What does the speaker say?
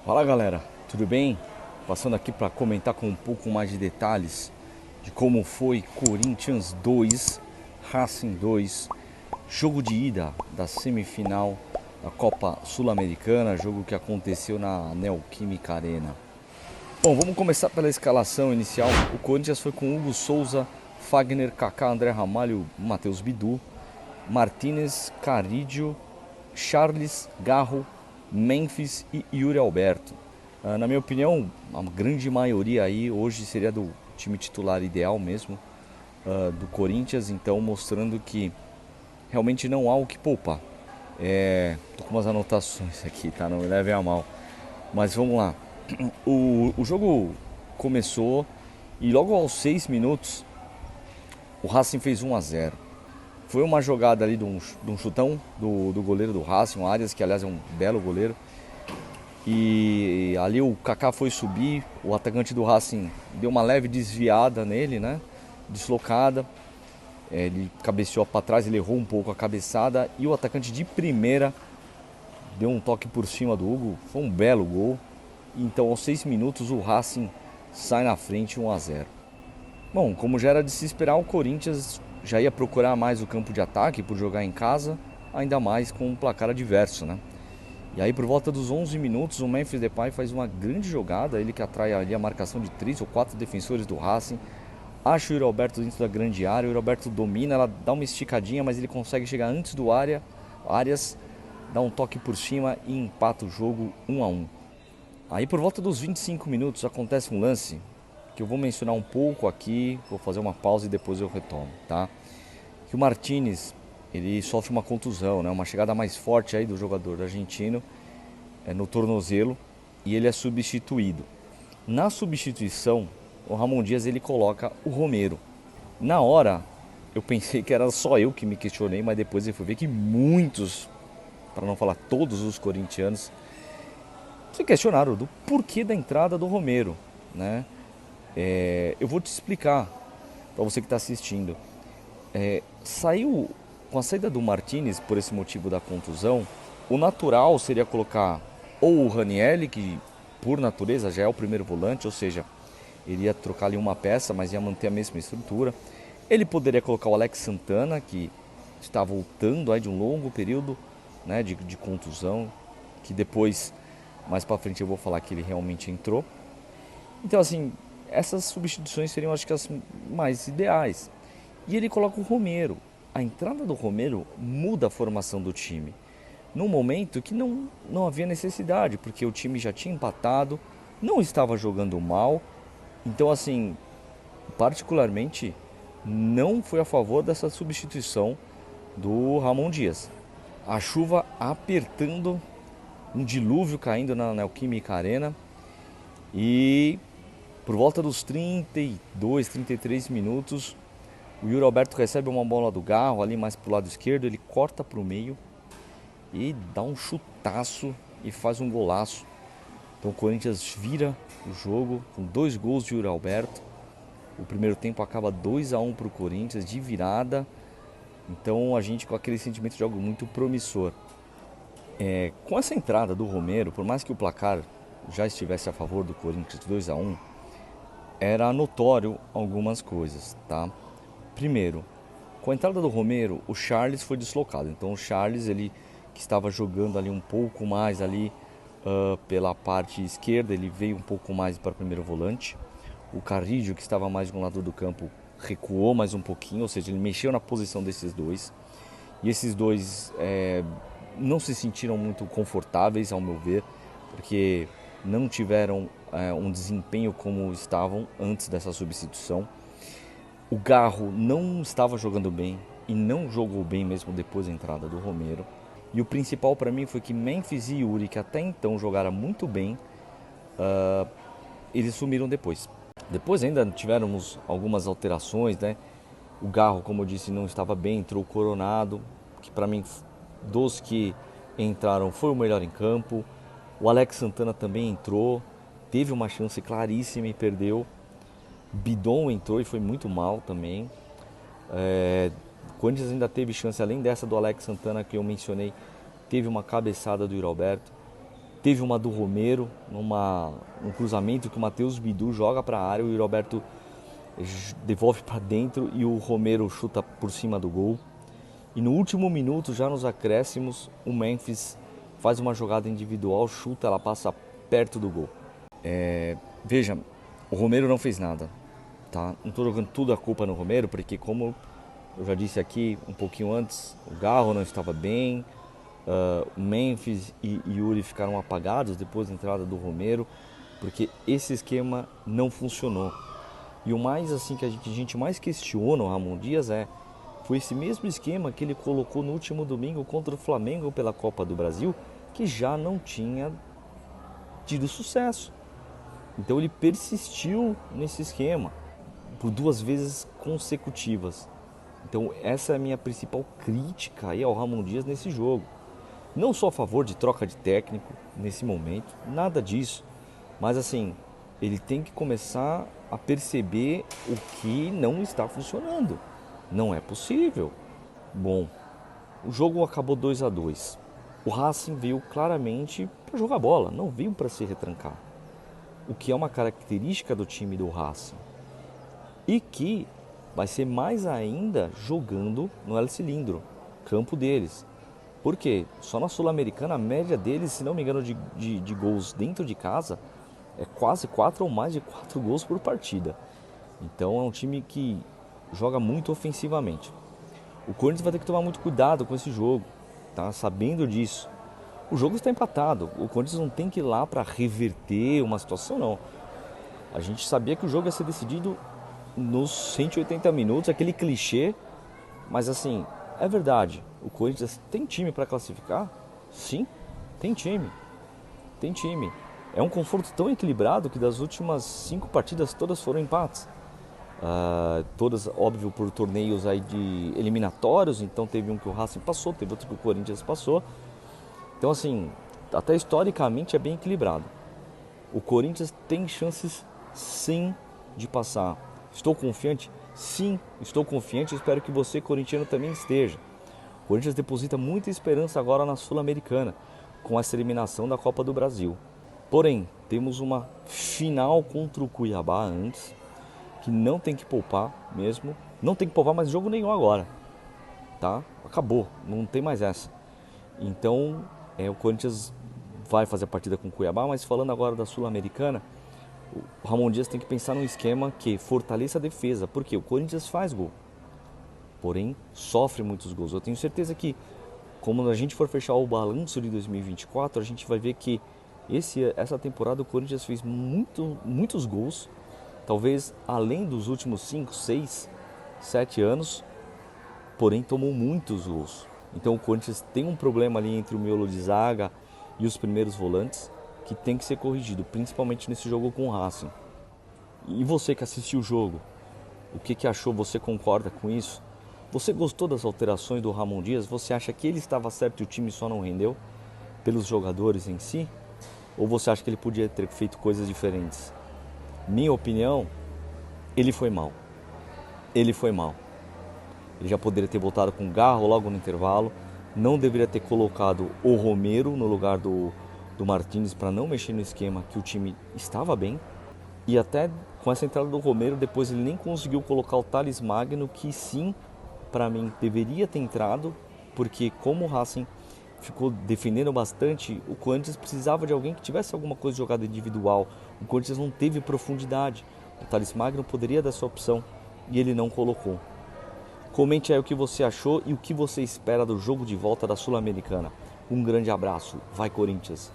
Fala galera, tudo bem? Passando aqui para comentar com um pouco mais de detalhes de como foi Corinthians 2, Racing 2, jogo de ida da semifinal da Copa Sul-Americana, jogo que aconteceu na Neoquímica Arena. Bom, vamos começar pela escalação inicial. O Corinthians foi com Hugo Souza, Fagner, Kaká, André Ramalho, Matheus Bidu, Martinez, Carídio, Charles, Garro, Memphis e Yuri Alberto. Na minha opinião, a grande maioria aí hoje seria do time titular ideal mesmo, do Corinthians, então mostrando que realmente não há o que poupar. Tô com umas anotações aqui, tá? Não me levem a mal. Mas vamos lá. O jogo começou e logo aos 6 minutos o Racing fez 1-0. Foi uma jogada ali de um chutão do goleiro do Racing, o Arias, que aliás é um belo goleiro. E ali o Kaká foi subir, o atacante do Racing deu uma leve desviada nele, né? Deslocada. Ele cabeceou para trás, ele errou um pouco a cabeçada e o atacante de primeira deu um toque por cima do Hugo. Foi um belo gol. Então aos 6 minutos o Racing sai na frente 1-0. Bom, como já era de se esperar, o Corinthians já ia procurar mais o campo de ataque por jogar em casa, ainda mais com um placar adverso, né? E aí por volta dos 11 minutos o Memphis Depay faz uma grande jogada, ele que atrai ali a marcação de 3 ou 4 defensores do Racing. Acha o Yuri Alberto dentro da grande área, o Yuri Alberto domina, ela dá uma esticadinha, mas ele consegue chegar antes do Arias, dá um toque por cima e empata o jogo 1-1. Aí por volta dos 25 minutos acontece um lance que eu vou mencionar um pouco aqui, vou fazer uma pausa e depois eu retomo, tá? Que o Martinez, ele sofre uma contusão, né? Uma chegada mais forte aí do jogador argentino no tornozelo e ele é substituído. Na substituição, o Ramon Dias ele coloca o Romero. Na hora, eu pensei que era só eu que me questionei, mas depois eu fui ver que muitos, para não falar todos os corintianos, se questionaram do porquê da entrada do Romero, né? Eu vou te explicar para você que está assistindo. Saiu com a saída do Martinez por esse motivo da contusão. O natural seria colocar ou o Ranieri, que por natureza já é o primeiro volante, ou seja, ele ia trocar ali uma peça, mas ia manter a mesma estrutura. Ele poderia colocar o Alex Santana, que está voltando aí de um longo período, né, de contusão, que depois, mais para frente eu vou falar que ele realmente entrou. Então assim, essas substituições seriam acho que as mais ideais. E ele coloca o Romero. A entrada do Romero muda a formação do time. Num momento que não havia necessidade, porque o time já tinha empatado, não estava jogando mal. Então assim, particularmente, não fui a favor dessa substituição do Ramon Dias. A chuva apertando, um dilúvio caindo na Neoquímica Arena e por volta dos 32, 33 minutos, o Yuri Alberto recebe uma bola do Garro ali mais pro lado esquerdo, ele corta pro meio e dá um chutaço e faz um golaço. Então o Corinthians vira o jogo com 2 gols de Yuri Alberto. O primeiro tempo acaba 2-1 pro Corinthians de virada. Então a gente com aquele sentimento de algo muito promissor. Com essa entrada do Romero, por mais que o placar já estivesse a favor do Corinthians 2-1, era notório algumas coisas, tá? Primeiro, com a entrada do Romero, o Charles foi deslocado. Então o Charles, ele que estava jogando ali um pouco mais ali pela parte esquerda, ele veio um pouco mais para o primeiro volante. O Carrillo, que estava mais de um lado do campo, recuou mais um pouquinho, ou seja, ele mexeu na posição desses dois. E esses dois não se sentiram muito confortáveis, ao meu ver, porque não tiveram um desempenho como estavam antes dessa substituição. O Garro não estava jogando bem e não jogou bem mesmo depois da entrada do Romero. E o principal para mim foi que Memphis e Yuri, que até então jogaram muito bem, eles sumiram depois. Depois ainda tivemos algumas alterações, né? O Garro, como eu disse, não estava bem, entrou o Coronado, que para mim, dos que entraram, foi o melhor em campo. O Alex Santana também entrou, teve uma chance claríssima e perdeu. Bidon entrou e foi muito mal também. O Corinthians ainda teve chance, além dessa do Alex Santana que eu mencionei, teve uma cabeçada do Yuri Alberto. Teve uma do Romero, um cruzamento que o Matheus Bidu joga para a área, o Roberto devolve para dentro e o Romero chuta por cima do gol. E no último minuto, já nos acréscimos, o Memphis faz uma jogada individual, chuta, ela passa perto do gol. Veja, o Romero não fez nada, tá? Não estou jogando tudo a culpa no Romero, porque como eu já disse aqui um pouquinho antes, o Garro não estava bem, o Memphis e Yuri ficaram apagados depois da entrada do Romero, porque esse esquema não funcionou. E o mais assim que a gente mais questiona o Ramon Dias foi esse mesmo esquema que ele colocou no último domingo contra o Flamengo pela Copa do Brasil, que já não tinha tido sucesso. Então ele persistiu nesse esquema por 2 vezes consecutivas. Então essa é a minha principal crítica aí ao Ramon Dias nesse jogo. Não sou a favor de troca de técnico nesse momento, nada disso. Mas assim, ele tem que começar a perceber o que não está funcionando. Não é possível. Bom, o jogo acabou 2-2. O Racing veio claramente para jogar bola, não veio para se retrancar. O que é uma característica do time do Racing. E que vai ser mais ainda jogando no El Cilindro, campo deles. Por quê? Só na Sul-Americana a média deles, se não me engano, de gols dentro de casa é quase 4 ou mais de 4 gols por partida. Então é um time que joga muito ofensivamente. O Corinthians vai ter que tomar muito cuidado com esse jogo, tá? Sabendo disso. O jogo está empatado. O Corinthians não tem que ir lá para reverter uma situação, não. A gente sabia que o jogo ia ser decidido nos 180 minutos, aquele clichê. Mas assim, é verdade. O Corinthians tem time para classificar? Sim, tem time. Tem time. É um confronto tão equilibrado que das últimas 5 partidas todas foram empates. Todas, óbvio, por torneios aí de eliminatórios. Então teve um que o Racing passou, teve outro que o Corinthians passou. Então assim, até historicamente é bem equilibrado. O Corinthians tem chances sim de passar. Estou confiante? Sim, estou confiante. Espero que você, corintiano, também esteja. O Corinthians deposita muita esperança agora na Sul-Americana, com essa eliminação da Copa do Brasil. Porém, temos uma final contra o Cuiabá antes, que não tem que poupar mesmo. Não tem que poupar mais jogo nenhum agora, tá? Acabou, não tem mais essa. Então, o Corinthians vai fazer a partida com o Cuiabá, mas falando agora da Sul-Americana, o Ramon Dias tem que pensar num esquema que fortaleça a defesa, porque o Corinthians faz gol, porém sofre muitos gols. Eu tenho certeza que, como a gente for fechar o balanço de 2024, a gente vai ver que essa temporada o Corinthians fez muitos gols, talvez além dos últimos 5, 6, 7 anos, porém tomou muitos gols. Então o Corinthians tem um problema ali entre o miolo de zaga e os primeiros volantes, que tem que ser corrigido, principalmente nesse jogo com o Racing. E você que assistiu o jogo, o que achou? Você concorda com isso? Você gostou das alterações do Ramon Dias? Você acha que ele estava certo e o time só não rendeu pelos jogadores em si? Ou você acha que ele podia ter feito coisas diferentes? Minha opinião, ele foi mal. Ele foi mal. Ele já poderia ter voltado com o Garro logo no intervalo. Não deveria ter colocado o Romero no lugar do Martins para não mexer no esquema, que o time estava bem. E até com essa entrada do Romero, depois ele nem conseguiu colocar o Thales Magno, que sim, para mim, deveria ter entrado, porque como o Racing ficou defendendo bastante, o Corinthians precisava de alguém que tivesse alguma coisa de jogada individual. O Corinthians não teve profundidade. O Thales Magno poderia dar essa opção e ele não colocou. Comente aí o que você achou e o que você espera do jogo de volta da Sul-Americana. Um grande abraço. Vai, Corinthians!